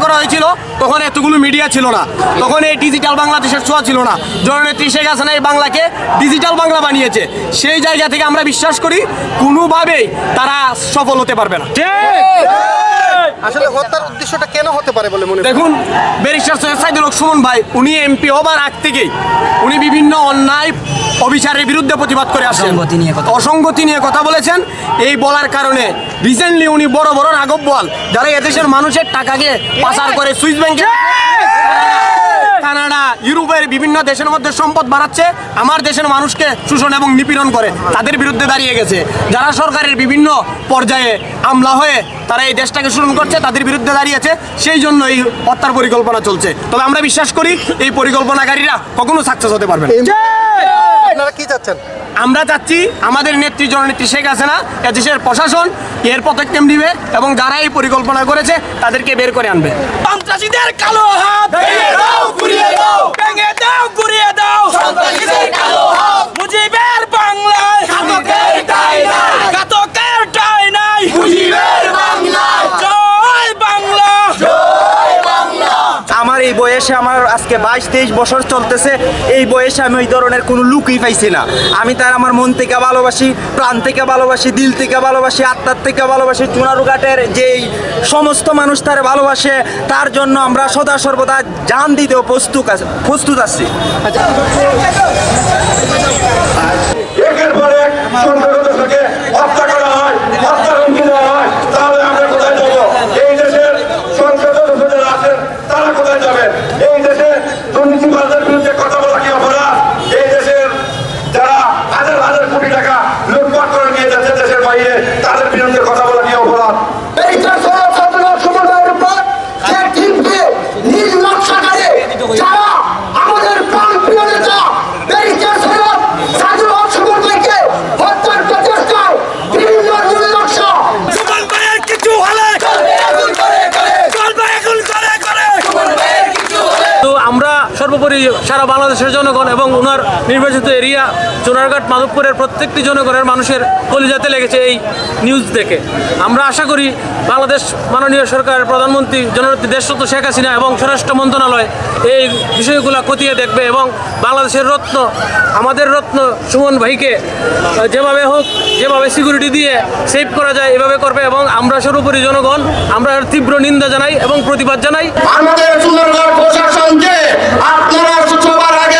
করা হয়েছিল তখন এতগুলো মিডিয়া ছিল না, তখন এই ডিজিটাল বাংলাদেশের ছোঁয়া ছিল না। জননেত্রী শেখ হাসিনা এই বাংলাকে ডিজিটাল বাংলা বানিয়েছে। সেই জায়গা থেকে আমরা বিশ্বাস করি কোনোভাবেই তারা সফল হতে পারবে না। আসলে হত্যার উদ্দেশ্যটা কেন হতে পারে বলে মনে হয়? দেখুন, ব্যারিস্টার সৈয়দ সাইদুল হক সুমন ভাই উনি এমপি হবার আগ থেকেই উনি বিভিন্ন অন্যায় অবিচারের বিরুদ্ধে প্রতিবাদ করে আসছেন, অসঙ্গতি নিয়ে কথা বলেছেন। এই বলার কারণে রিসেন্টলি উনি বড় বড় রাঘব বোয়াল যারা এদেশের মানুষের টাকাকে পাচার করে সুইস ব্যাংকে, কানাডা, ইউরোপের বিভিন্ন দেশের মধ্যে সম্পদ বাড়াচ্ছে, আমার দেশের মানুষকে শোষণ এবং নিপীড়ন করে, তাদের বিরুদ্ধে দাঁড়িয়ে গেছে। যারা সরকারের বিভিন্ন পর্যায়ে আমলা হয়ে তারা এই দেশটাকে শোষণ করছে, তাদের বিরুদ্ধে দাঁড়িয়েছে। সেই জন্য এই হত্যার পরিকল্পনা চলছে। তবে আমরা বিশ্বাস করি এই পরিকল্পনাকারীরা কখনো সাকসেস হতে পারবে না। আপনারা কি চাচ্ছেন? আমরা চাচ্ছি আমাদের নেত্রী জননেত্রী শেখ হাসিনা এদেশের প্রশাসন এর পদক্ষেপ নিবে এবং যারা এই পরিকল্পনা করেছে তাদেরকে বের করে আনবে। সন্ত্রাসীদের কালো হাত ভেঙে দাও, ঘুরিয়ে দাও, ভেঙে দাও, ঘুরিয়ে দাও। সন্ত্রাসীদের কালো হাত মুজিবের বাংলায় ঘাতকের ঠাঁই নাই, ঘাতকের ঠাঁই নাই মুজিবের বাংলায়। জয় বাংলা, জয় বাংলা। আমার এই বয়সে আমার আজকে 22-23 বছর চলতেছে। এই বয়সে আমি ওই ধরনের কোনো লুকই পাইছি না। আমি তার আমার মন থেকে ভালোবাসি, প্রাণ থেকে ভালোবাসি, দিল থেকে ভালোবাসি, আত্মার থেকে ভালোবাসি। চুনারুঘাটের যেই সমস্ত মানুষ তার ভালোবাসে, তার জন্য আমরা সদা সর্বদা জান দিতেও প্রস্তুত আছি। একের পর এক সংখ্যাগরিষ্ঠকে হত্যা করা হয়, হত্যার হুমকি দেওয়া হয়, তাহলে আমরা কোথায় যাবো? এই দেশের সংখ্যাগরিষ্ঠ যারা আছেন তারা কোথায় যাবেন? এই দেশে দুর্নীতিবাজদের বিরুদ্ধে কথা বলা কি অপরাধ? এই দেশের যারা হাজার হাজার কোটি টাকা লুটপাট করে নিয়ে যাচ্ছে দেশের বাইরে, তাদের বিরুদ্ধে কথা বলা কি অপরাধ? যারা আমাদের প্রাণ প্রিয় নেতা ব্যারিস্টার সৈয়দ সাইদুল হক সুমন ভাইকে হত্যার প্রচেষ্টায় বিভিন্ন নির্লক্ষ সুমন ভাইয়ের কিছু হলে সুমন ভাই এখন করে তো আমরা সর্বোপরি সারা বাংলাদেশের জনগণ এবং ওনার নির্বাচিত এরিয়া চুনারঘাট মাধবপুরের প্রত্যেকটি জনগণের মানুষের কলিজাতে লেগেছে এই নিউজ দেখে। আমরা আশা করি বাংলাদেশ মাননীয় সরকারের প্রধানমন্ত্রী জননেত্রী দেশরত্ন শেখ হাসিনা এবং স্বরাষ্ট্র মন্ত্রণালয় এই বিষয়গুলো খতিয়ে দেখবে এবং বাংলাদেশের রত্ন, আমাদের রত্ন সুমন ভাইকে যেভাবে হোক, যেভাবে সিকিউরিটি দিয়ে সেভ করা যায় এভাবে করবে। এবং আমরা সর্বোপরি জনগণ আমরা তীব্র নিন্দা জানাই এবং প্রতিবাদ জানাই। আমাদের চুনারঘাট প্রশাসনকে আপনারা সবার আগে